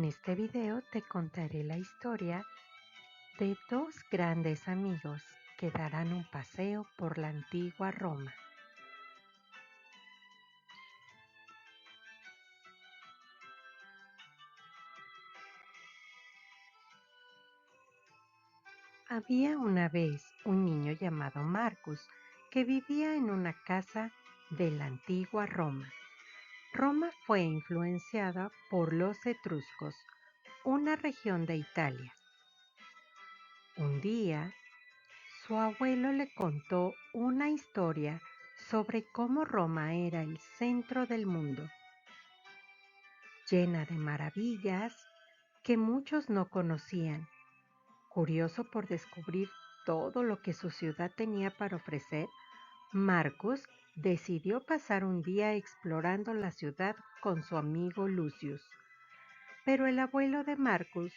En este video te contaré la historia de dos grandes amigos que darán un paseo por la antigua Roma. Había una vez un niño llamado Marcus que vivía en una casa de la antigua Roma. Roma fue influenciada por los etruscos, una región de Italia. Un día, su abuelo le contó una historia sobre cómo Roma era el centro del mundo, llena de maravillas que muchos no conocían. Curioso por descubrir todo lo que su ciudad tenía para ofrecer, Marcus decidió pasar un día explorando la ciudad con su amigo Lucius. Pero el abuelo de Marcus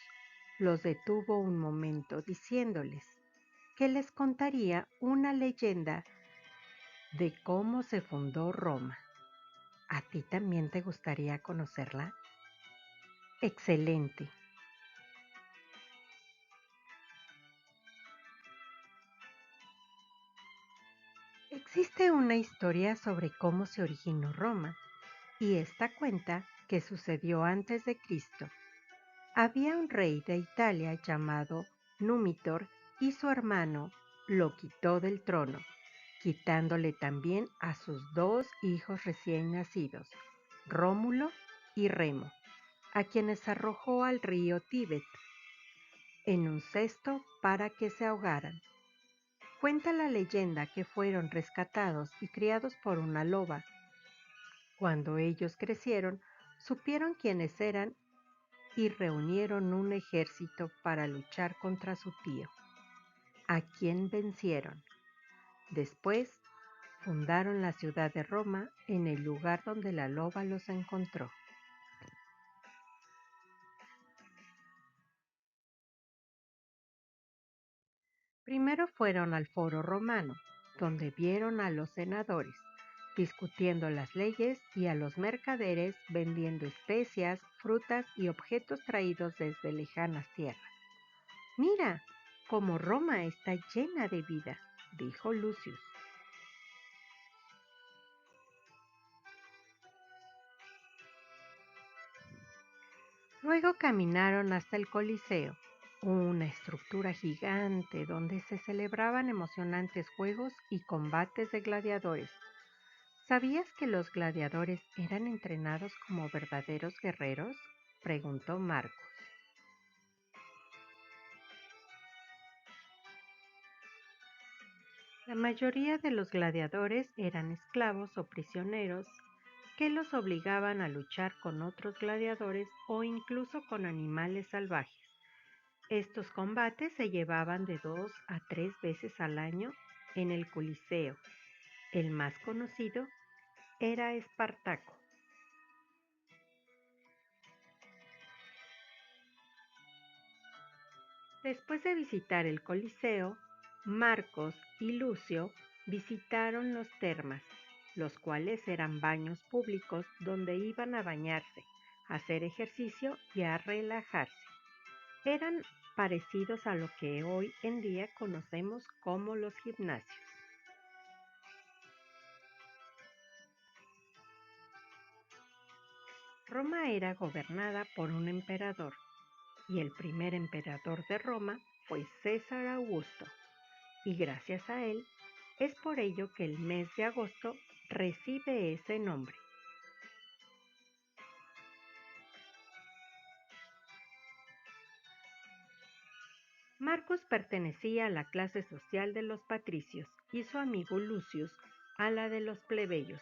los detuvo un momento diciéndoles que les contaría una leyenda de cómo se fundó Roma. ¿A ti también te gustaría conocerla? Excelente. Existe una historia sobre cómo se originó Roma, y esta cuenta que sucedió antes de Cristo. Había un rey de Italia llamado Númitor y su hermano lo quitó del trono, quitándole también a sus dos hijos recién nacidos, Rómulo y Remo, a quienes arrojó al río Tíbet en un cesto para que se ahogaran. Cuenta la leyenda que fueron rescatados y criados por una loba. Cuando ellos crecieron, supieron quiénes eran y reunieron un ejército para luchar contra su tío, a quien vencieron. Después, fundaron la ciudad de Roma en el lugar donde la loba los encontró. Primero fueron al Foro Romano, donde vieron a los senadores discutiendo las leyes y a los mercaderes vendiendo especias, frutas y objetos traídos desde lejanas tierras. Mira, cómo Roma está llena de vida, dijo Lucius. Luego caminaron hasta el Coliseo, una estructura gigante donde se celebraban emocionantes juegos y combates de gladiadores. ¿Sabías que los gladiadores eran entrenados como verdaderos guerreros?, preguntó Marcos. La mayoría de los gladiadores eran esclavos o prisioneros que los obligaban a luchar con otros gladiadores o incluso con animales salvajes. Estos combates se llevaban de 2 a 3 veces al año en el Coliseo. El más conocido era Espartaco. Después de visitar el Coliseo, Marcos y Lucio visitaron los termas, los cuales eran baños públicos donde iban a bañarse, a hacer ejercicio y a relajarse. Eran parecidos a lo que hoy en día conocemos como los gimnasios. Roma era gobernada por un emperador, y el primer emperador de Roma fue César Augusto, y gracias a él es por ello que el mes de agosto recibe ese nombre. Marcus pertenecía a la clase social de los patricios y su amigo Lucius a la de los plebeyos,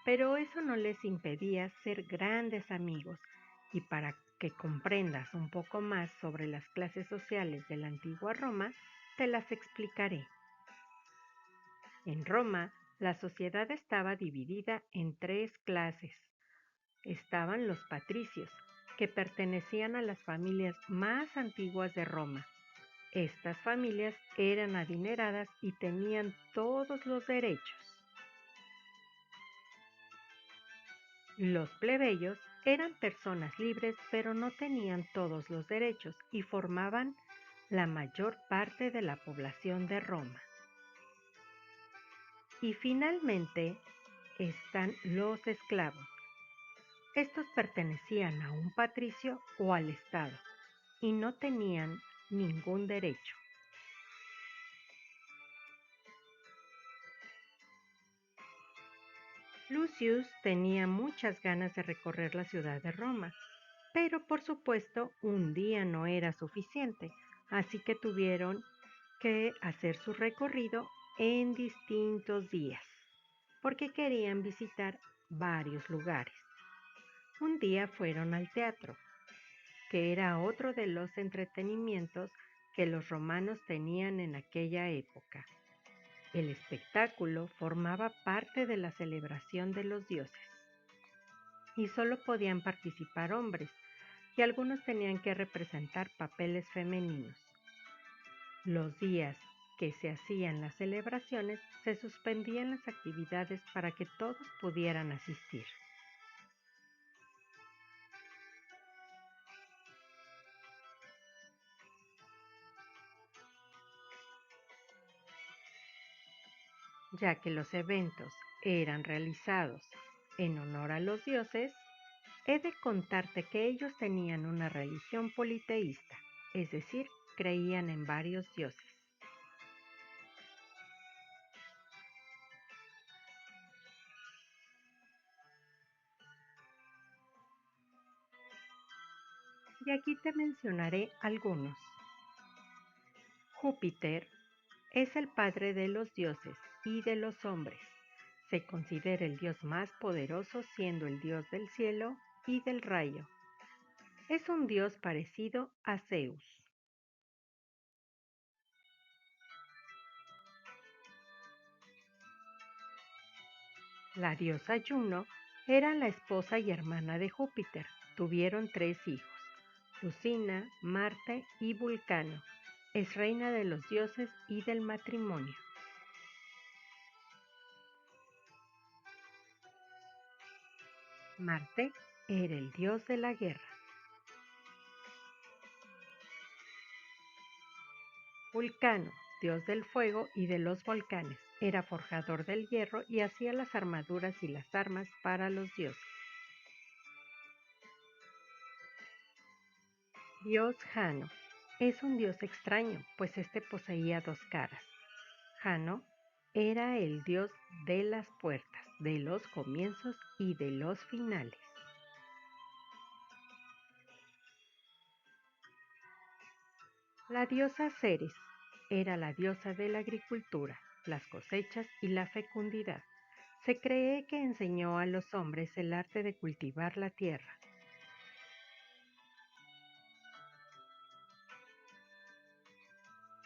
pero eso no les impedía ser grandes amigos, y para que comprendas un poco más sobre las clases sociales de la antigua Roma, te las explicaré. En Roma, la sociedad estaba dividida en tres clases. Estaban los patricios, que pertenecían a las familias más antiguas de Roma. Estas familias eran adineradas y tenían todos los derechos. Los plebeyos Eran personas libres, pero no tenían todos los derechos y formaban la mayor parte de la población de Roma. Y finalmente están los esclavos. Estos pertenecían a un patricio o al Estado y no tenían ningún derecho. Lucius tenía muchas ganas de recorrer la ciudad de Roma, pero por supuesto un día no era suficiente, así que tuvieron que hacer su recorrido en distintos días, porque querían visitar varios lugares. Un día fueron al teatro, que era otro de los entretenimientos que los romanos tenían en aquella época. El espectáculo formaba parte de la celebración de los dioses y solo podían participar hombres, y algunos tenían que representar papeles femeninos. Los días que se hacían las celebraciones se suspendían las actividades para que todos pudieran asistir. Ya que los eventos eran realizados en honor a los dioses, he de contarte que ellos tenían una religión politeísta, es decir, creían en varios dioses. Y aquí te mencionaré algunos. Júpiter es el padre de los dioses y de los hombres. Se considera el dios más poderoso, siendo el dios del cielo y del rayo. Es un dios parecido a Zeus. La diosa Juno era la esposa y hermana de Júpiter. Tuvieron tres hijos: Lucina, Marte y Vulcano. Es reina de los dioses y del matrimonio. Marte era el dios de la guerra. Vulcano, dios del fuego y de los volcanes, era forjador del hierro y hacía las armaduras y las armas para los dioses. Dios Jano es un dios extraño, pues este poseía dos caras. Jano era el dios de las puertas, de los comienzos y de los finales. La diosa Ceres era la diosa de la agricultura, las cosechas y la fecundidad. Se cree que enseñó a los hombres el arte de cultivar la tierra.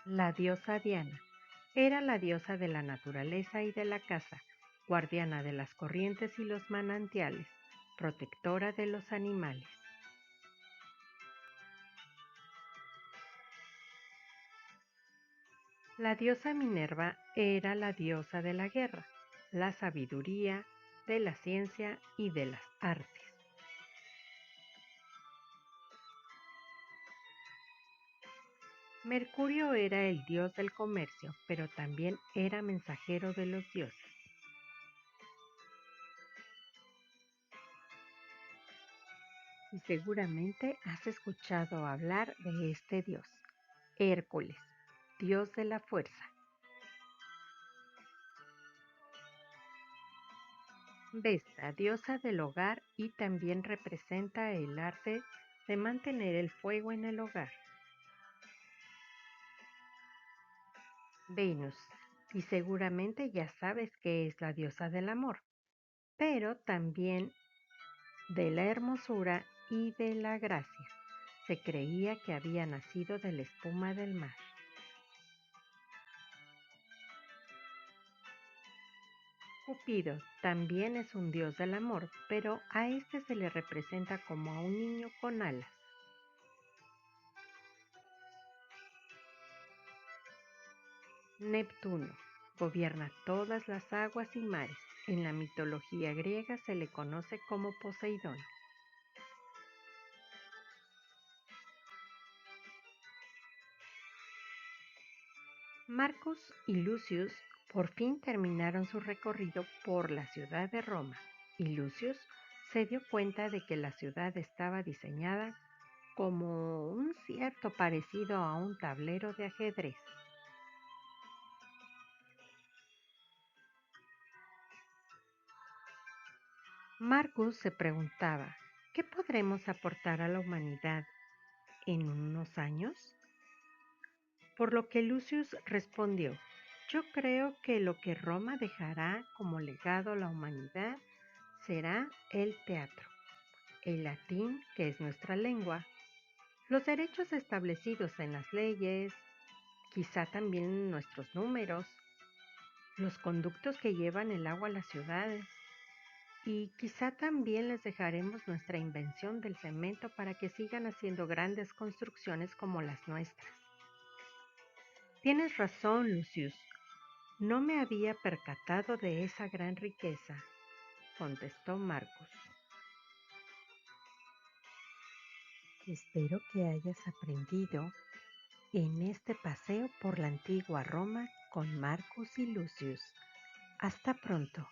La diosa Diana era la diosa de la naturaleza y de la caza, guardiana de las corrientes y los manantiales, protectora de los animales. La diosa Minerva era la diosa de la guerra, la sabiduría, de la ciencia y de las artes. Mercurio era el dios del comercio, pero también era mensajero de los dioses. Y seguramente has escuchado hablar de este dios, Hércules, dios de la fuerza. Vesta, diosa del hogar, y también representa el arte de mantener el fuego en el hogar. Venus, y seguramente ya sabes que es la diosa del amor, pero también de la hermosura y de la gracia. Se creía que había nacido de la espuma del mar. Cupido también es un dios del amor, pero a este se le representa como a un niño con alas. Neptuno gobierna todas las aguas y mares. En la mitología griega se le conoce como Poseidón. Marcus y Lucius por fin terminaron su recorrido por la ciudad de Roma, y Lucius se dio cuenta de que la ciudad estaba diseñada como un cierto parecido a un tablero de ajedrez. Marcus se preguntaba, ¿qué podremos aportar a la humanidad en unos años? Por lo que Lucius respondió, yo creo que lo que Roma dejará como legado a la humanidad será el teatro, el latín, que es nuestra lengua, los derechos establecidos en las leyes, quizá también nuestros números, los conductos que llevan el agua a las ciudades, y quizá también les dejaremos nuestra invención del cemento para que sigan haciendo grandes construcciones como las nuestras. Tienes razón, Lucius. No me había percatado de esa gran riqueza, contestó Marcus. Espero que hayas aprendido en este paseo por la antigua Roma con Marcus y Lucius. Hasta pronto.